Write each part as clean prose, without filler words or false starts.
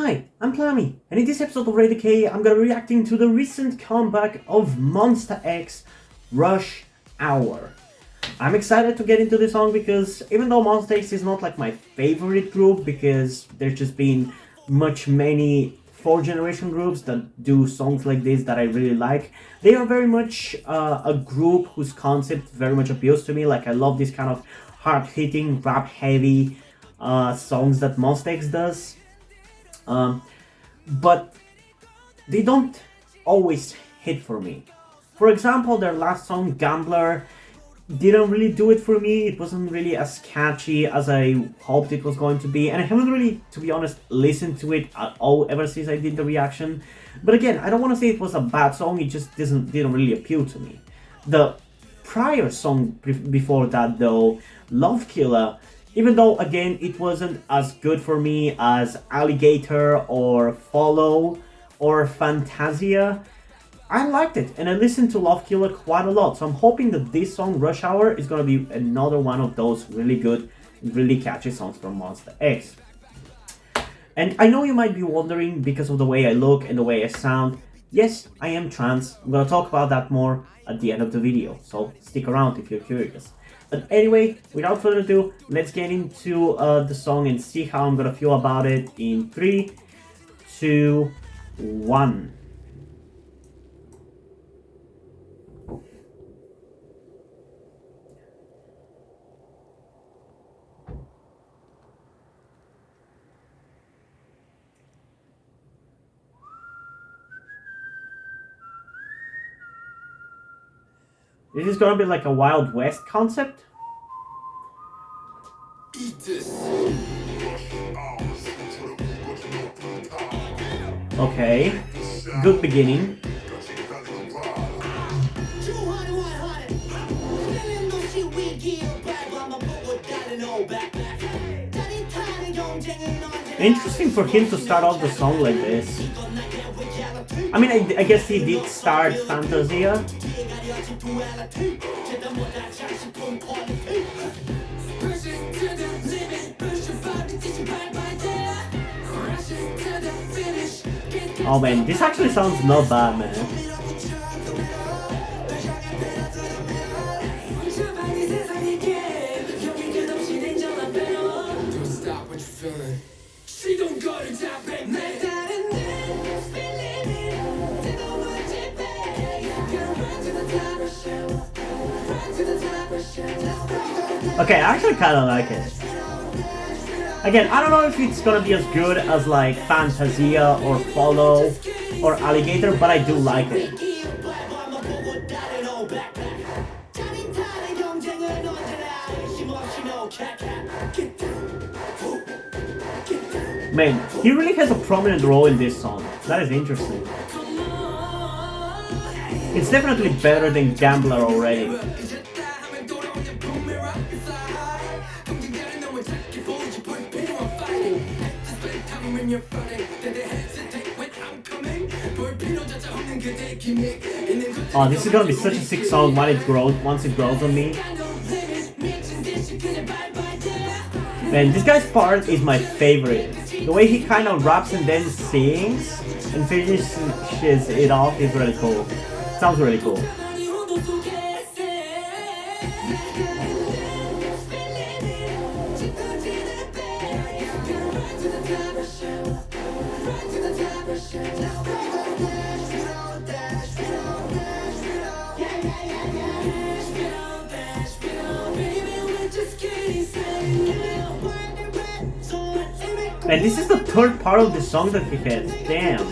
Hi, I'm Plami, and in this episode of Radio K, I'm gonna be reacting to the recent comeback of Monsta X Rush Hour. I'm excited to get into this song because even though Monsta X is not like my favorite group, because there's just been many fourth generation groups that do songs like this that I really like, they are very much a group whose concept very much appeals to me. Like, I love this kind of hard-hitting, rap-heavy songs that Monsta X does. But they don't always hit for me. For example, their last song, Gambler, didn't really do it for me. It wasn't really as catchy as I hoped it was going to be, and I haven't really, to be honest, listened to it at all ever since I did the reaction. But again, I don't want to say it was a bad song, it just didn't really appeal to me. The prior song before that, though, Love Killer, even though, again, it wasn't as good for me as Alligator or Follow or Fantasia, I liked it, and I listened to Love Killer quite a lot, so I'm hoping that this song, Rush Hour, is gonna be another one of those really good, really catchy songs from Monsta X. And I know you might be wondering, because of the way I look and the way I sound, yes, I am trans. I'm gonna talk about that more at the end of the video, so stick around if you're curious. But anyway, without further ado, let's get into the song and see how I'm gonna feel about it in 3, 2, 1. This is gonna be like a Wild West concept. Okay, good beginning. Interesting for him to start off the song like this. I mean, I guess he did start Fantasia. Oh man, this actually sounds not bad, man. Okay, I actually kind of like it. Again, I don't know if it's gonna be as good as like Fantasia or Follow or Alligator, but I do like it. Man, he really has a prominent role in this song. That is interesting. It's definitely better than Gambler already. Oh, this is gonna be such a sick song once it grows on me. Man, this guy's part is my favorite. The way he kind of raps and then sings and finishes it off is really cool. Sounds really cool. And this is the third part of the song that he has. Damn.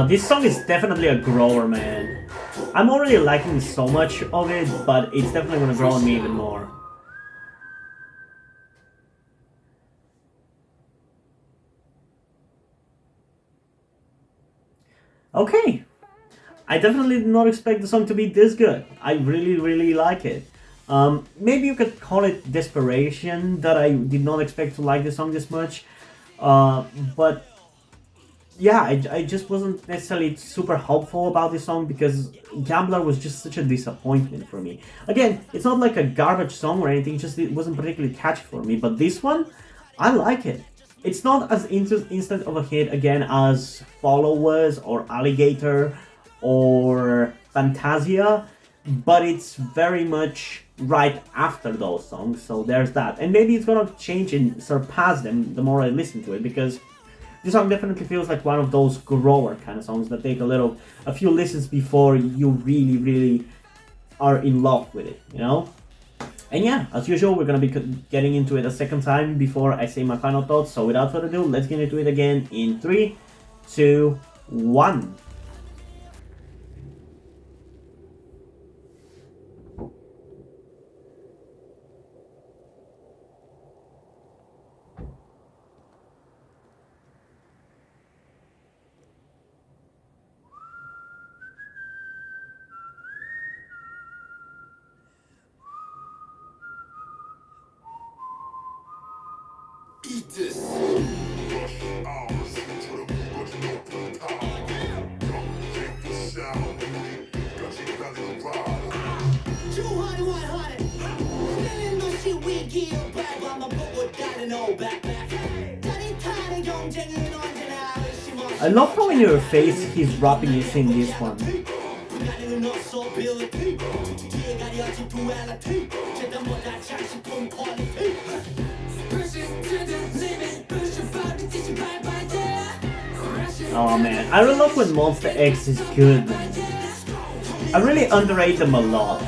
This song is definitely a grower, man. I'm already liking so much of it, but it's definitely gonna grow on me even more. Okay, I definitely did not expect the song to be this good. I really, really like it. Maybe you could call it desperation that I did not expect to like the song this much. But yeah, I just wasn't necessarily super hopeful about this song because Gambler was just such a disappointment for me. Again, it's not like a garbage song or anything, just it wasn't particularly catchy for me. But this one, I like it. It's not as instant of a hit again as Follow was or Alligator or Fantasia, but it's very much right after those songs, so there's that. And maybe it's gonna change and surpass them the more I listen to it because this song definitely feels like one of those grower kind of songs that take a few listens before you really, really are in love with it, you know? And yeah, as usual, we're gonna be getting into it a second time before I say my final thoughts. So without further ado, let's get into it again in 3, 2, 1. Eat this. I love how in your face he's rapping you sing this one. Oh man, I really love when Monsta X is good, man. I really underrate them a lot.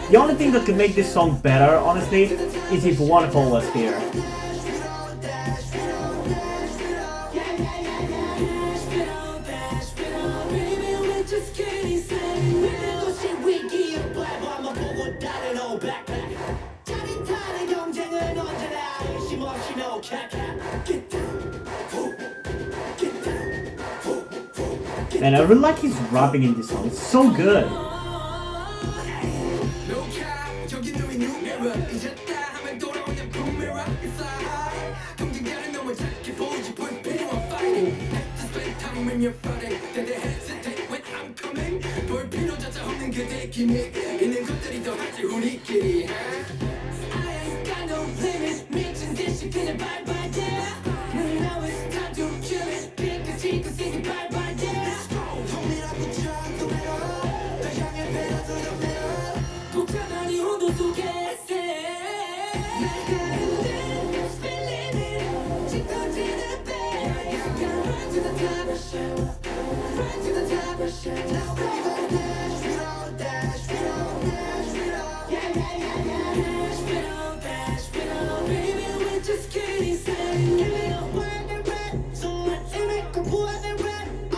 The only thing that could make this song better, honestly, is if Wonderful was here. Man, I really like his rapping in this song. It's so good.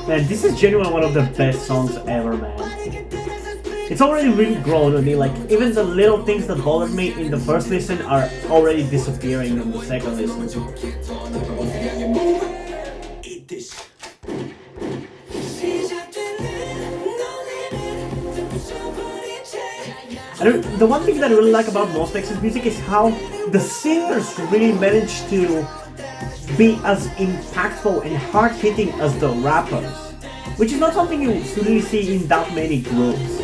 Man, this is genuinely one of the best songs ever, man. It's already really grown on me, like, even the little things that bothered me in the first listen are already disappearing in the second listen. And the one thing that I really like about Monsta X's music is how the singers really manage to be as impactful and hard-hitting as the rappers, which is not something you really see in that many groups.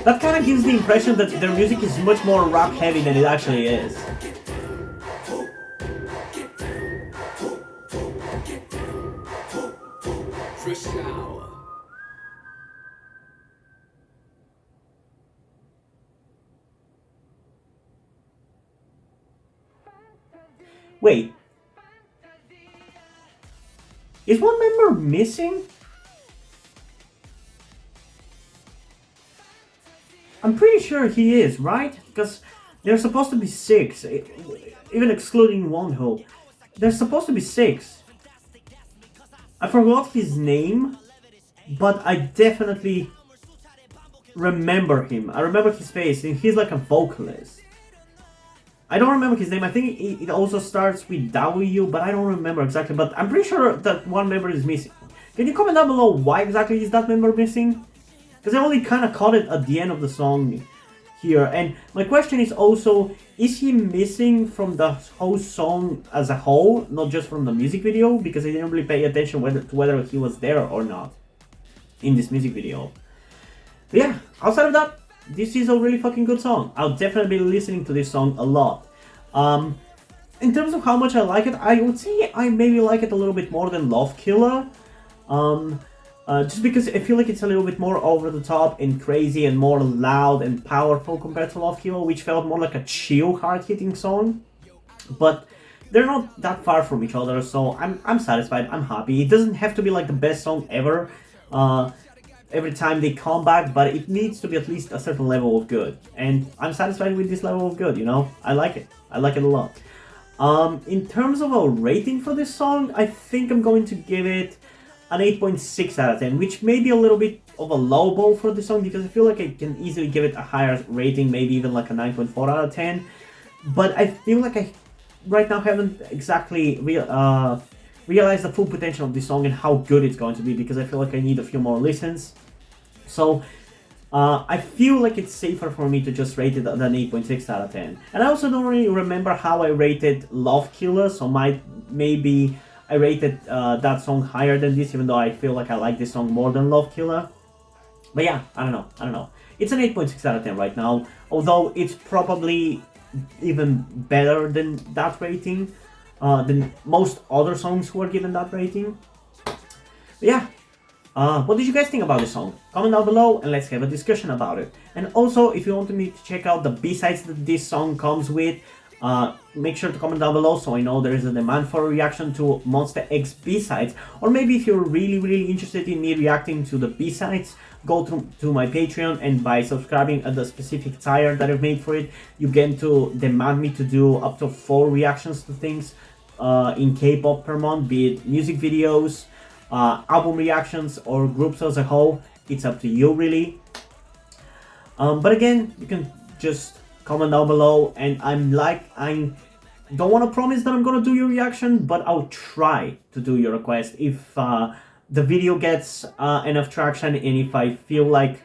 That kind of gives the impression that their music is much more rap-heavy than it actually is. Wait. Is one member missing? I'm pretty sure he is, right? Because there's supposed to be six, even excluding Wonho. There's supposed to be six. I forgot his name, but I definitely remember him. I remember his face, and he's like a vocalist. I don't remember his name. I think it also starts with W, but I don't remember exactly. But I'm pretty sure that one member is missing. Can you comment down below why exactly is that member missing? Because I only kind of caught it at the end of the song here. And my question is also, is he missing from the whole song as a whole, not just from the music video? Because I didn't really pay attention to whether he was there or not in this music video. But yeah, outside of that, this is a really fucking good song. I'll definitely be listening to this song a lot. In terms of how much I like it, I would say I maybe like it a little bit more than Love Killer. Just because I feel like it's a little bit more over the top and crazy and more loud and powerful compared to Love Killer, which felt more like a chill, hard-hitting song. But they're not that far from each other, so I'm satisfied, I'm happy. It doesn't have to be like the best song ever, every time they come back, but it needs to be at least a certain level of good. And I'm satisfied with this level of good, you know? I like it. I like it a lot. In terms of a rating for this song, I think I'm going to give it an 8.6 out of 10, which may be a little bit of a low ball for the song, because I feel like I can easily give it a higher rating, maybe even like a 9.4 out of 10. But I feel like I right now haven't exactly realize the full potential of this song and how good it's going to be, because I feel like I need a few more listens. So I feel like it's safer for me to just rate it at an 8.6 out of 10. And I also don't really remember how I rated Love Killer, so maybe I rated that song higher than this, even though I feel like I like this song more than Love Killer. But yeah, I don't know. It's an 8.6 out of 10 right now, although it's probably even better than that rating. Than most other songs who are given that rating. But yeah, what did you guys think about this song? Comment down below and let's have a discussion about it. And also, if you want me to check out the B-sides that this song comes with, make sure to comment down below so I know there is a demand for a reaction to Monsta X B-sides. Or maybe if you're really interested in me reacting to the B-sides, go to my Patreon, and by subscribing at the specific tier that I've made for it, you get to demand me to do up to 4 reactions to things in K-pop per month, be it music videos, album reactions, or groups as a whole. It's up to you, really. But again, you can just comment down below, and I don't want to promise that I'm gonna do your reaction, but I'll try to do your request if the video gets enough traction, and if I feel like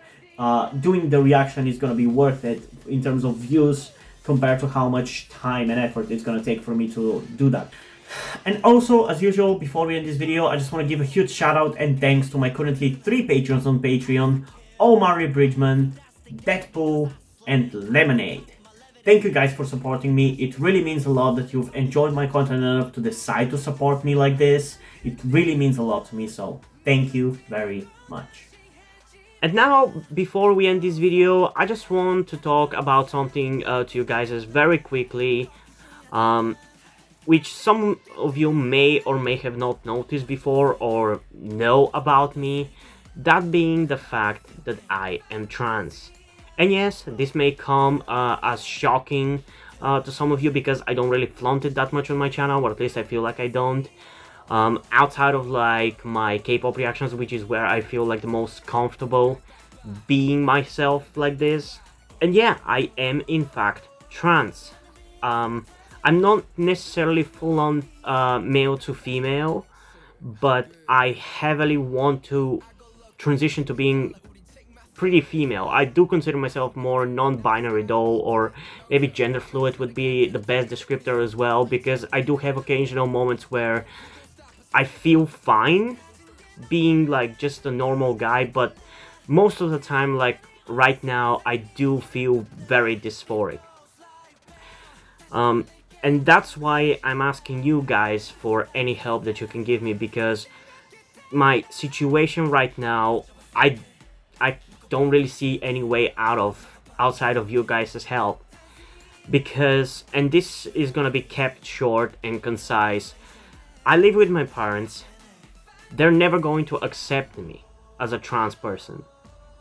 doing the reaction is gonna be worth it in terms of views compared to how much time and effort it's gonna take for me to do that. And also, as usual, before we end this video, I just want to give a huge shout out and thanks to my currently 3 patrons on Patreon: Omari Bridgman, Deadpool, and Lemonade. Thank you guys for supporting me. It really means a lot that you've enjoyed my content enough to decide to support me like this. It really means a lot to me, so thank you very much. And now, before we end this video, I just want to talk about something to you guys very quickly, which some of you may or may have not noticed before or know about me, that being the fact that I am trans. And yes, this may come as shocking to some of you, because I don't really flaunt it that much on my channel, or at least I feel like I don't. Outside of like my K-pop reactions, which is where I feel like the most comfortable being myself like this. And yeah, I am in fact trans. I'm not necessarily full-on male to female, but I heavily want to transition to being pretty female. I do consider myself more non-binary though, or maybe gender fluid would be the best descriptor as well, because I do have occasional moments where I feel fine being like just a normal guy, but most of the time, like right now, I do feel very dysphoric. And that's why I'm asking you guys for any help that you can give me, because my situation right now, I don't really see any way outside of you guys' help. Because, and this is gonna be kept short and concise, I live with my parents. They're never going to accept me as a trans person.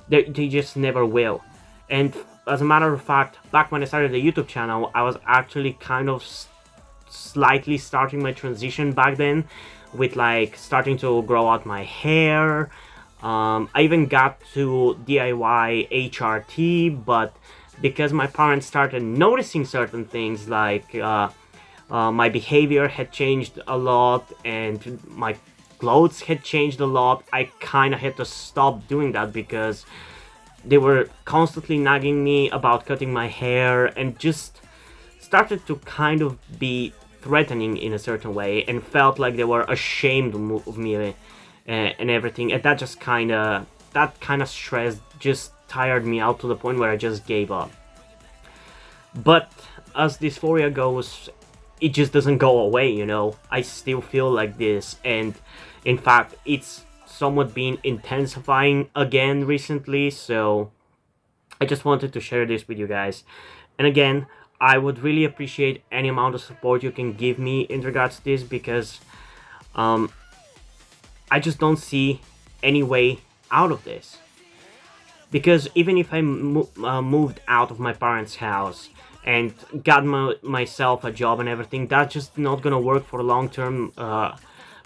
They just never will. And as a matter of fact, back when I started the YouTube channel, I was actually kind of slightly starting my transition back then, with like starting to grow out my hair. I even got to DIY HRT, but because my parents started noticing certain things, like my behavior had changed a lot and my clothes had changed a lot, I kind of had to stop doing that because they were constantly nagging me about cutting my hair and just started to kind of be threatening in a certain way, and felt like they were ashamed of me and everything. And that kind of stress just tired me out to the point where I just gave up. But as dysphoria goes, it just doesn't go away, you know. I still feel like this, and in fact, it's somewhat been intensifying again recently, so I just wanted to share this with you guys. And again, I would really appreciate any amount of support you can give me in regards to this, because I just don't see any way out of this. Because even if I moved out of my parents' house and got myself a job and everything, that's just not gonna work for long-term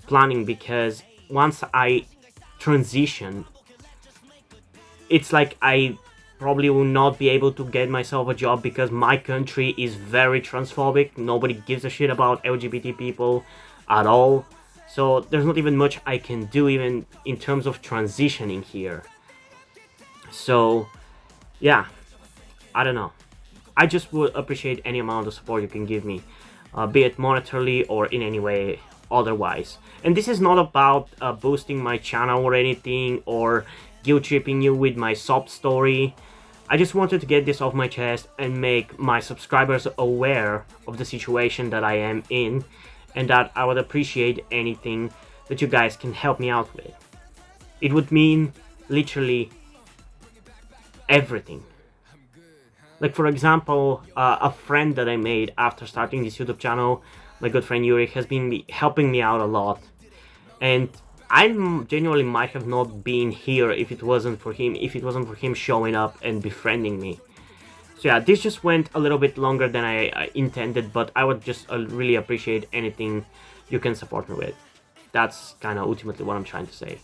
planning, because once I transition, it's like I probably will not be able to get myself a job, because my country is very transphobic. Nobody gives a shit about LGBT people at all. So there's not even much I can do even in terms of transitioning here. So yeah, I don't know. I just would appreciate any amount of support you can give me, be it monetarily or in any way otherwise. And this is not about boosting my channel or anything, or guilt tripping you with my sob story. I just wanted to get this off my chest and make my subscribers aware of the situation that I am in, and that I would appreciate anything that you guys can help me out with. It would mean literally everything. Like, for example, a friend that I made after starting this YouTube channel, my good friend Yuri, has been helping me out a lot. And I genuinely might have not been here if it wasn't for him showing up and befriending me. So yeah, this just went a little bit longer than I intended, but I would just really appreciate anything you can support me with. That's kind of ultimately what I'm trying to say.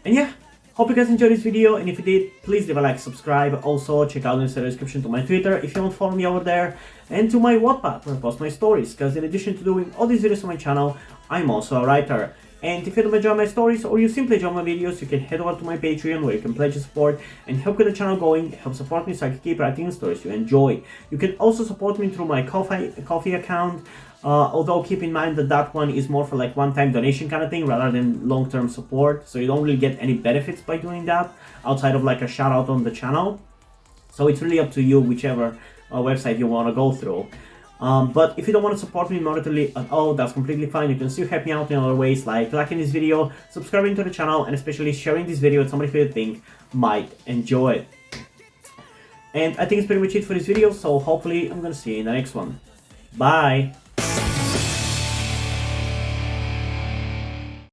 And yeah, hope you guys enjoyed this video, and if you did, please leave a like, subscribe. Also, check out in the description to my Twitter if you don't follow me over there, and to my Wattpad where I post my stories, because in addition to doing all these videos on my channel, I'm also a writer. And if you don't enjoy my stories, or you simply enjoy my videos, you can head over to my Patreon where you can pledge your support and help get the channel going, help support me so I can keep writing stories you enjoy. You can also support me through my Ko-fi account, although keep in mind that that one is more for like one-time donation kind of thing rather than long-term support, so you don't really get any benefits by doing that outside of like a shout out on the channel. So it's really up to you, whichever website you want to go through. But if you don't want to support me monetarily at all, that's completely fine. You can still help me out in other ways, like liking this video, subscribing to the channel, and especially sharing this video with somebody who you think might enjoy it. And I think it's pretty much it for this video, so hopefully I'm gonna see you in the next one. Bye!